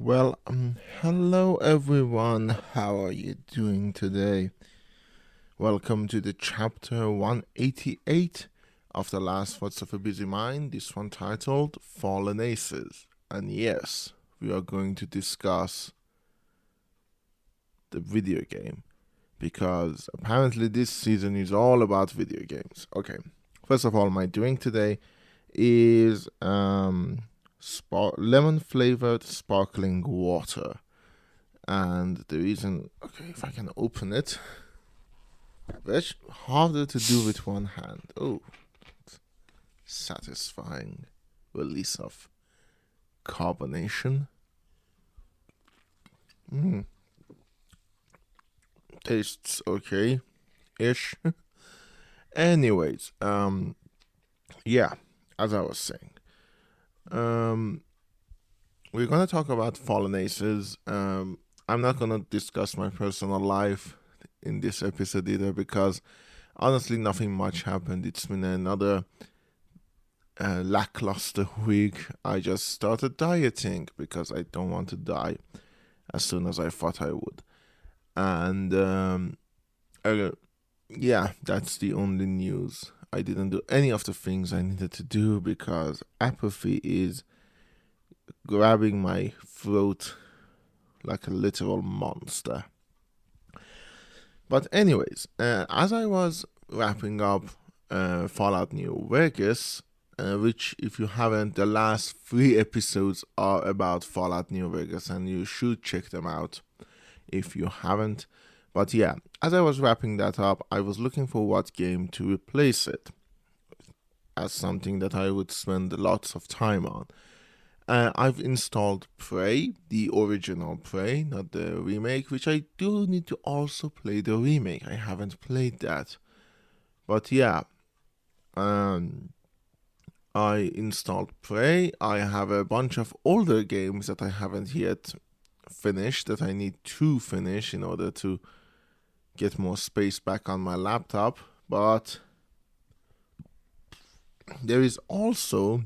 Hello everyone. How are you doing today? Welcome to the chapter 188 of The Last Thoughts of a Busy Mind, this one titled Fallen Aces. And yes, we are going to discuss the video game because apparently this season is all about video games. Okay, first of all, my drink today is lemon flavored sparkling water. And the reason, if I can open it, it's harder to do with one hand. Oh, satisfying release of carbonation. Tastes okay-ish. Anyways, yeah, as I was saying, we're gonna talk about Fallen Aces. I'm not gonna discuss my personal life in this episode either because honestly nothing much happened. It's been another lackluster week. I just started dieting because I don't want to die as soon as I thought I would. And yeah, that's the only news. I didn't do any of the things I needed to do because apathy is grabbing my throat like a literal monster. But anyways, as I was wrapping up Fallout New Vegas, which if you haven't, the last 3 episodes are about Fallout New Vegas and you should check them out if you haven't. But yeah, as I was wrapping that up, I was looking for what game to replace it as something that I would spend lots of time on. I've installed Prey, the original Prey, not the remake, which I do need to also play the remake. I haven't played that. But yeah, I installed Prey. I have a bunch of older games that I haven't yet finished, that I need to finish in order to get more space back on my laptop. But there is also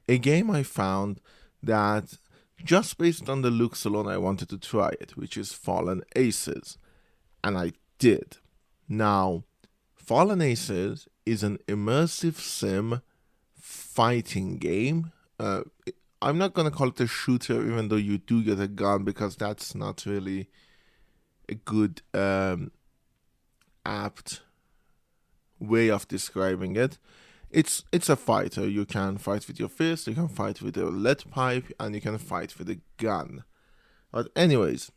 a game I found that just based on the looks alone I wanted to try it, which is Fallen Aces. And I did. Now, Fallen Aces is an immersive sim fighting game. I'm not going to call it a shooter even though you do get a gun because that's not really a good apt way of describing it. It's a fighter. You can fight with your fist, you can fight with a lead pipe, and you can fight with a gun. But anyways,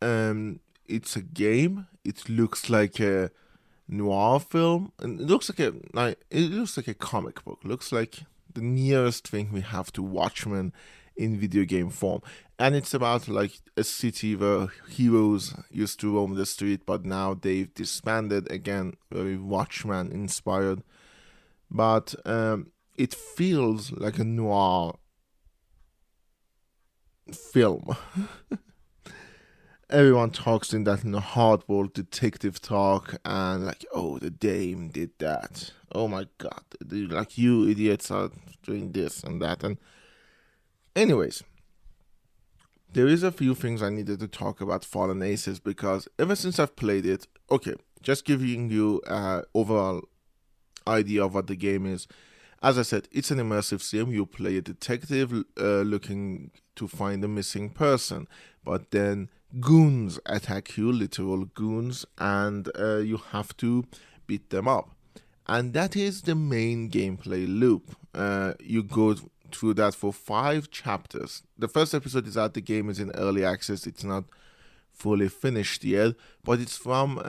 it's a game. It looks like a noir film, and it looks like a comic book. Looks like the nearest thing we have to Watchmen in video game form. And it's about like a city where heroes used to roam the street, but now they've disbanded again, very Watchmen inspired. But it feels like a noir film. Everyone talks in that hardball detective talk and like, oh, the dame did that. Oh my god, like you idiots are doing this and that. And anyways, there is a few things I needed to talk about Fallen Aces because ever since I've played it, just giving you overall idea of what the game is. As I said, it's an immersive sim. You play a detective looking to find a missing person, but then goons attack you, literal goons, and you have to beat them up. And that is the main gameplay loop. You go through that for 5 chapters. The first episode is out. The game is in early access. It's not fully finished yet, but it's from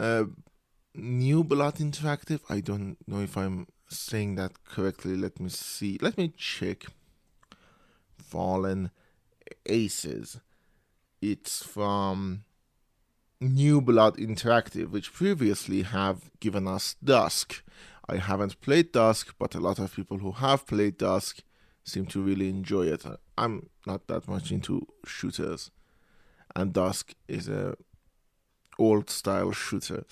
New Blood Interactive. I don't know if I'm saying that correctly. Let me see. Let me check. Fallen Aces. It's from New Blood Interactive, which previously have given us Dusk. I haven't played Dusk, but a lot of people who have played Dusk seem to really enjoy it. I'm not that much into shooters, and Dusk is a old style shooter.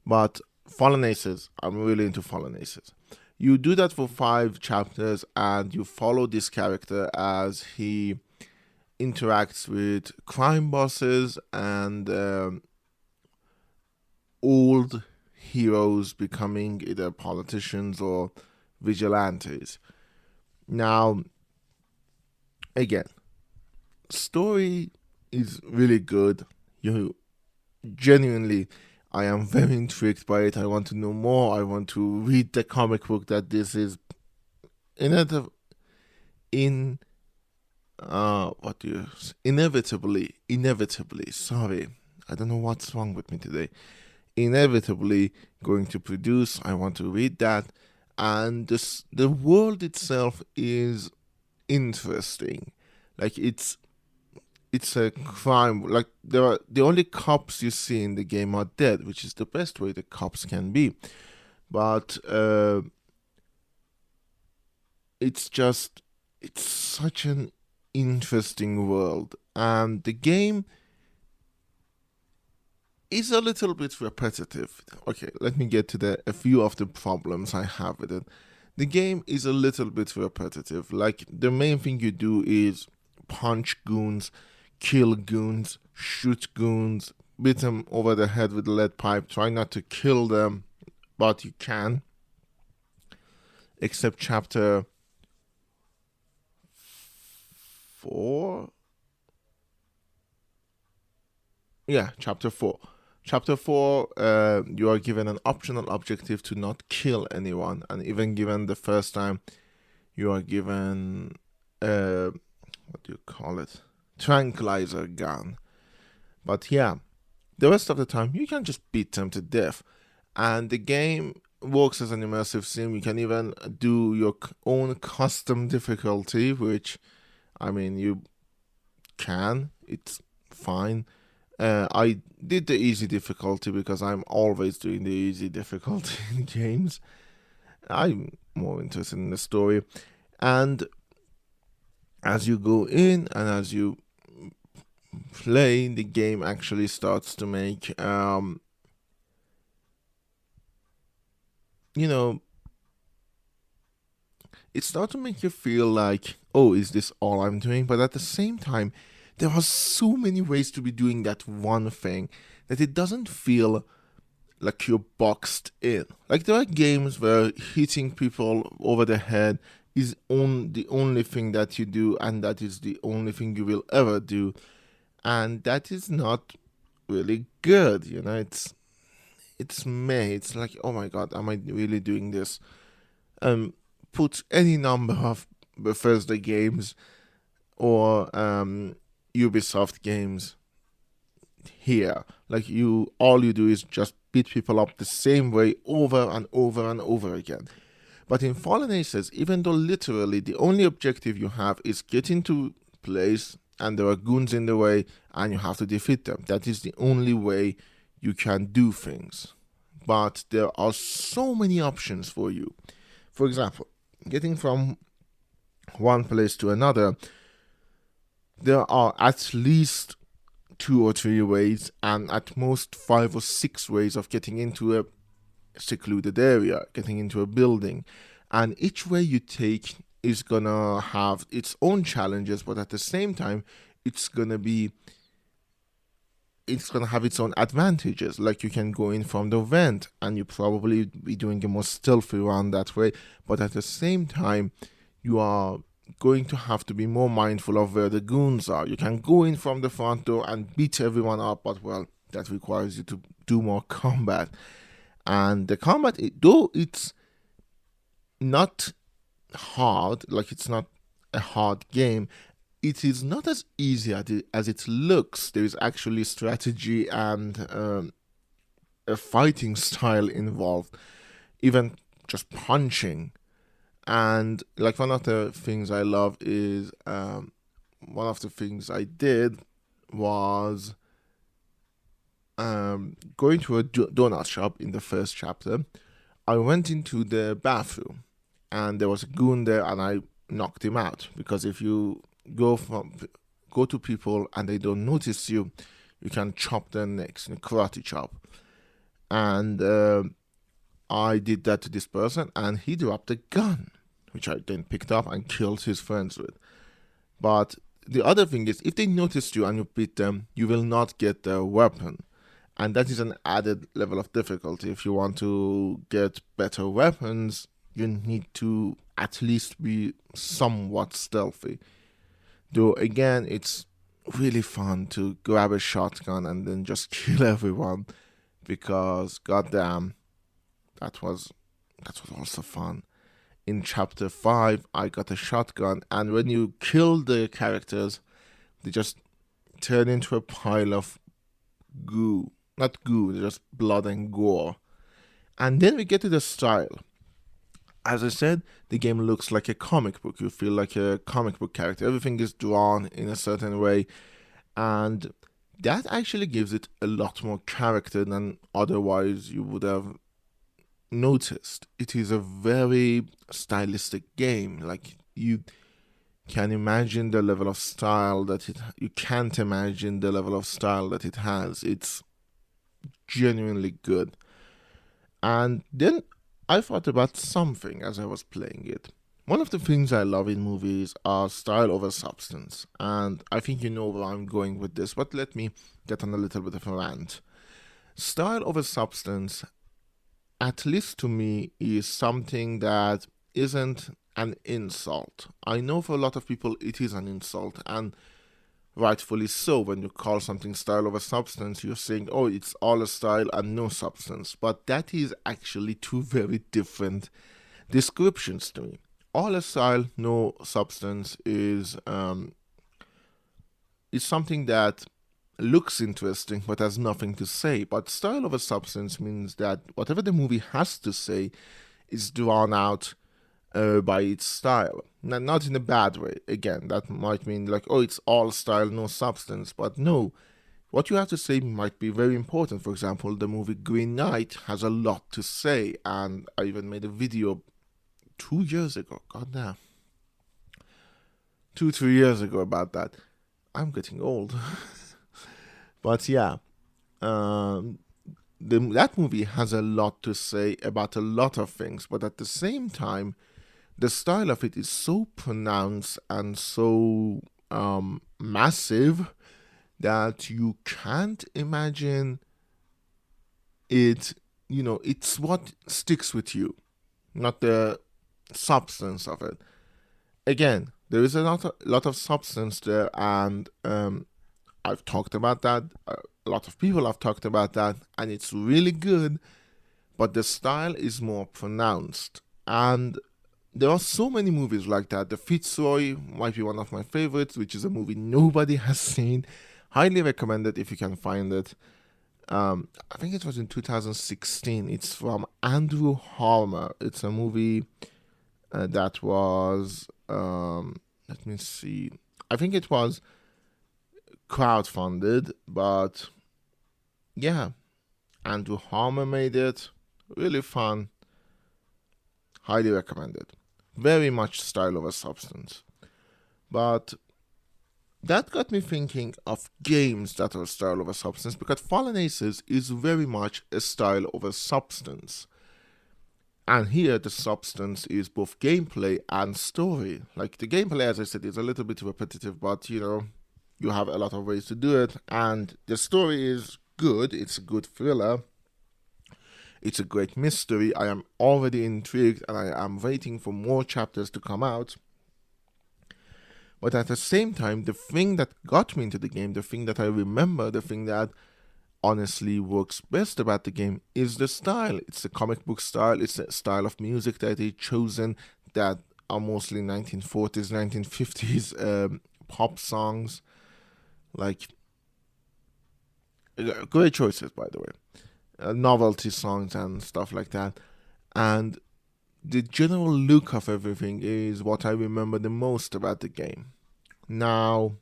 But Fallen Aces, I'm really into Fallen Aces. You do that for 5 chapters and you follow this character as he interacts with crime bosses and old heroes becoming either politicians or vigilantes. Now, again, story is really good. You genuinely, I am very intrigued by it. I want to know more. I want to read the comic book that this is in in what do you inevitably, sorry, I don't know what's wrong with me today, inevitably going to produce. I want to read that. And the world itself is interesting. Like it's a crime. Like there are the only cops you see in the game are dead, which is the best way the cops can be. But it's such an interesting world, and the game is a little bit repetitive. Okay, let me get to a few of the problems I have with it. The game is a little bit repetitive. Like the main thing you do is punch goons, kill goons, shoot goons, beat them over the head with a lead pipe. Try not to kill them, but you can. Except chapter 4. Yeah, chapter 4. Chapter 4, you are given an optional objective to not kill anyone, and even given the first time, you are given what do you call it? Tranquilizer gun. But yeah, the rest of the time you can just beat them to death, and the game works as an immersive sim. You can even do your own custom difficulty, which I mean you can. It's fine. I did the easy difficulty because I'm always doing the easy difficulty in games. I'm more interested in the story. And as you go in and as you play, the game actually starts to make, you know, it starts to make you feel like, oh, is this all I'm doing? But at the same time, there are so many ways to be doing that one thing that it doesn't feel like you're boxed in. Like there are games where hitting people over the head is the only thing that you do, and that is the only thing you will ever do, and that is not really good. It's me. It's like, oh my god, am I really doing this? Put any number of Bethesda games or Ubisoft games here. Like all you do is just beat people up the same way over and over and over again. But in Fallen Aces, even though literally the only objective you have is get into place and there are goons in the way and you have to defeat them, that is the only way you can do things. But there are so many options for you. For example, getting from one place to another, there are at least 2 or 3 ways, and at most 5 or 6 ways of getting into a secluded area, getting into a building. And each way you take is gonna have its own challenges, but at the same time, it's gonna have its own advantages. Like you can go in from the vent and you probably be doing a more stealthy run that way, but at the same time you are going to have to be more mindful of where the goons are. You can go in from the front door and beat everyone up, but well, that requires you to do more combat. And the combat, though it's not hard, like it's not a hard game, it is not as easy as it looks. There is actually strategy and a fighting style involved, even just punching. And like one of the things I love is one of the things I did was going to a donut shop in the first chapter. I went into the bathroom and there was a goon there and I knocked him out, because if you go to people and they don't notice you, you can chop their necks in a karate chop. And I did that to this person and he dropped a gun, which I then picked up and killed his friends with. But the other thing is, if they notice you and you beat them, you will not get their weapon. And that is an added level of difficulty. If you want to get better weapons, you need to at least be somewhat stealthy. Though, again, it's really fun to grab a shotgun and then just kill everyone because, goddamn, that was also fun. In chapter 5, I got a shotgun, and when you kill the characters, they just turn into a pile of goo. Not goo, just blood and gore. And then we get to the style. As I said, the game looks like a comic book. You feel like a comic book character. Everything is drawn in a certain way, and that actually gives it a lot more character than otherwise you would have noticed. It is a very stylistic game. Like, you can imagine the level of style that you can't imagine the level of style that it has. It's genuinely good. And then I thought about something as I was playing it. One of the things I love in movies are style over substance, and I think you know where I'm going with this, but let me get on a little bit of a rant. Style over substance, at least to me, is something that isn't an insult. I know for a lot of people it is an insult, and rightfully so. When you call something style over substance, you're saying, oh, it's all a style and no substance. But that is actually two very different descriptions to me. All a style, no substance is something that looks interesting but has nothing to say. But style over substance means that whatever the movie has to say is drawn out by its style. Not in a bad way. Again, that might mean like, oh, it's all style, no substance. But no, what you have to say might be very important. For example, the movie Green Knight has a lot to say, and I even made a video 2 years ago. God damn. 2-3 years ago about that. I'm getting old. But yeah, that movie has a lot to say about a lot of things, but at the same time, the style of it is so pronounced and so massive that you can't imagine it. You know, it's what sticks with you, not the substance of it. Again, there is a lot of substance there, and I've talked about that. A lot of people have talked about that, and it's really good, but the style is more pronounced. And there are so many movies like that. The Fitzroy might be one of my favorites, which is a movie nobody has seen. Highly recommend it if you can find it. I think it was in 2016. It's from Andrew Harmer. It's a movie that was, let me see. I think it was crowdfunded, but yeah, Andrew Harmer made it. Really fun. Highly recommended. Very much style over substance. But that got me thinking of games that are style over substance, because Fallen Aces is very much a style over substance. And here the substance is both gameplay and story. Like, the gameplay, as I said, is a little bit repetitive, but you know, you have a lot of ways to do it. And the story is good. It's a good thriller. It's a great mystery. I am already intrigued and I am waiting for more chapters to come out. But at the same time, the thing that got me into the game, the thing that I remember, the thing that honestly works best about the game is the style. It's a comic book style. It's a style of music that they've chosen that are mostly 1940s, 1950s pop songs. Like, great choices, by the way. Novelty songs and stuff like that. And the general look of everything is what I remember the most about the game. Now,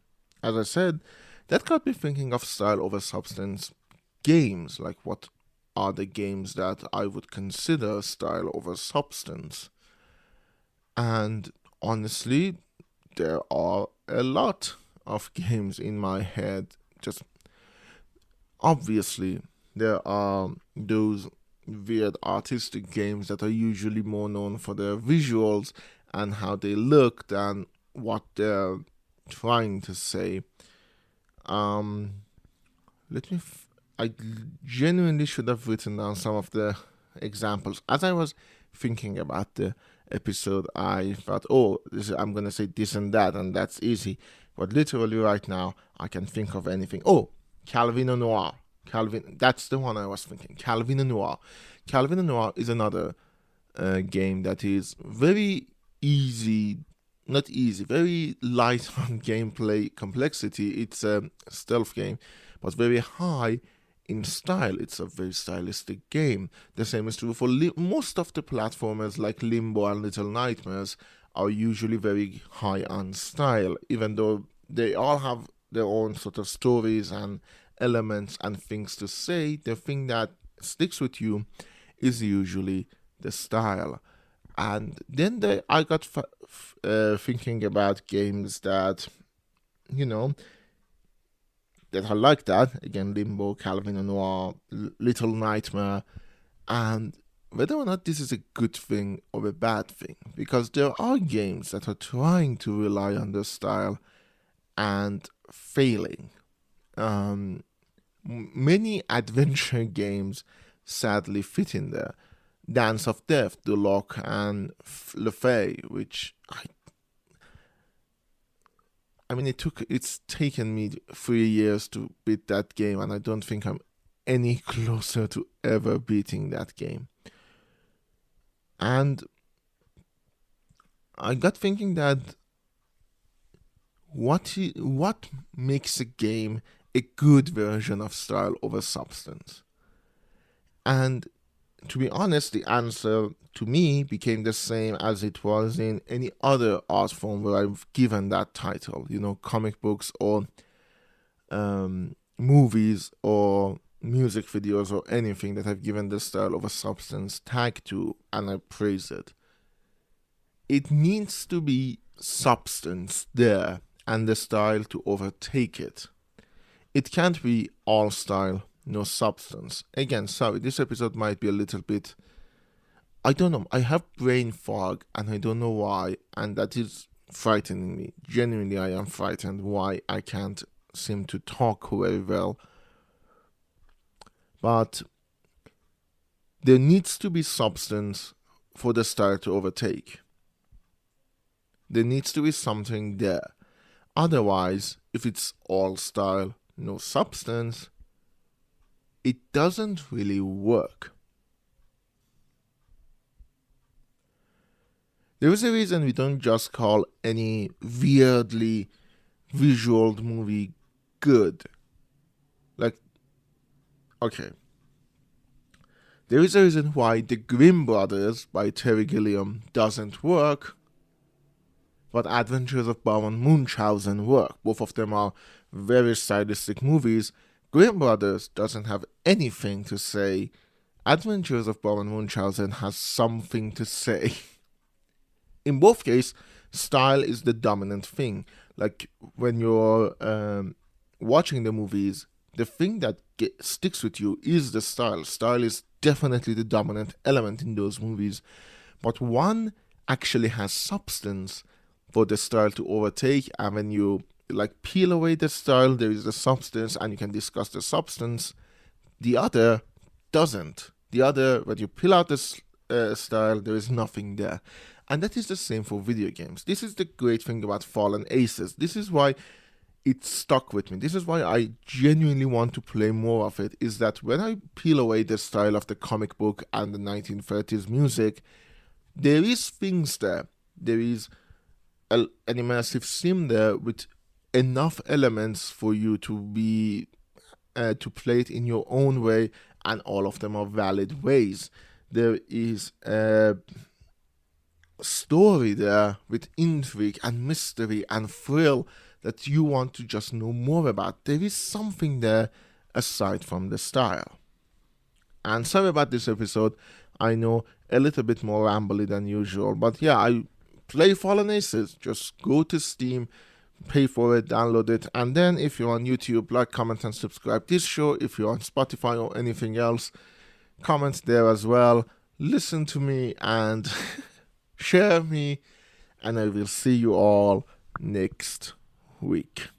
as I said, that got me thinking of style over substance games. Like, what are the games that I would consider style over substance? And honestly, there are a lot of games in my head. Just obviously, there are those weird artistic games that are usually more known for their visuals and how they look than what their trying to say. Let me. I genuinely should have written down some of the examples. As I was thinking about the episode, I thought, oh, I'm going to say this and that's easy. But literally right now, I can think of anything. Oh, Calvin and Noir. Calvin, that's the one I was thinking. Calvin and Noir. Calvin and Noir is another game that is very easy, not easy, very light on gameplay complexity. It's a stealth game, but very high in style. It's a very stylistic game. The same is true for most of the platformers like Limbo and Little Nightmares are usually very high on style, even though they all have their own sort of stories and elements and things to say. The thing that sticks with you is usually the style. And then I got thinking about games that, you know, that are like that. Again, Limbo, Calvin and Noir, Little Nightmare, and whether or not this is a good thing or a bad thing. Because there are games that are trying to rely on the style and failing. Many adventure games sadly fit in there. Dance of Death, Duloc, and Le Fay, which I mean, it's taken me 3 years to beat that game, and I don't think I'm any closer to ever beating that game. And I got thinking that what makes a game a good version of style over substance? And to be honest, the answer to me became the same as it was in any other art form where I've given that title, comic books or movies or music videos or anything that I've given the style over substance tag to, and I praise it. It needs to be substance there and the style to overtake it. It can't be all style, no substance. Again, sorry, this episode might be a little bit, I don't know, I have brain fog and I don't know why, and that is frightening me. Genuinely, I am frightened why I can't seem to talk very well. But there needs to be substance for the style to overtake. There needs to be something there. Otherwise, if it's all style, no substance, it doesn't really work. There is a reason we don't just call any weirdly visual movie good. Okay. There is a reason why The Grimm Brothers by Terry Gilliam doesn't work, but Adventures of Baron Munchausen work. Both of them are very stylistic movies. Grimm Brothers doesn't have anything to say. Adventures of Baron Munchausen has something to say. In both cases, style is the dominant thing. Like when you're watching the movies, the thing that sticks with you is the style. Style is definitely the dominant element in those movies. But one actually has substance for the style to overtake, and when you peel away the style, there is the substance and you can discuss the substance. The other doesn't. The other, when you peel out the style, there is nothing there. And that is the same for video games. This is the great thing about Fallen Aces. This is why it stuck with me. This is why I genuinely want to play more of it, is that when I peel away the style of the comic book and the 1930s music, there is things there. There is an immersive sim there with enough elements for you to be to play it in your own way, and all of them are valid ways. There is a story there with intrigue and mystery and thrill that you want to just know more about. There is something there aside from the style. And sorry about this episode. I know a little bit more rambly than usual, but yeah, I play Fallen Aces. Just go to Steam, pay for it, download it, and then if you're on YouTube, like, comment, and subscribe this show. If you're on Spotify or anything else, comment there as well. Listen to me and share me, and I will see you all next week.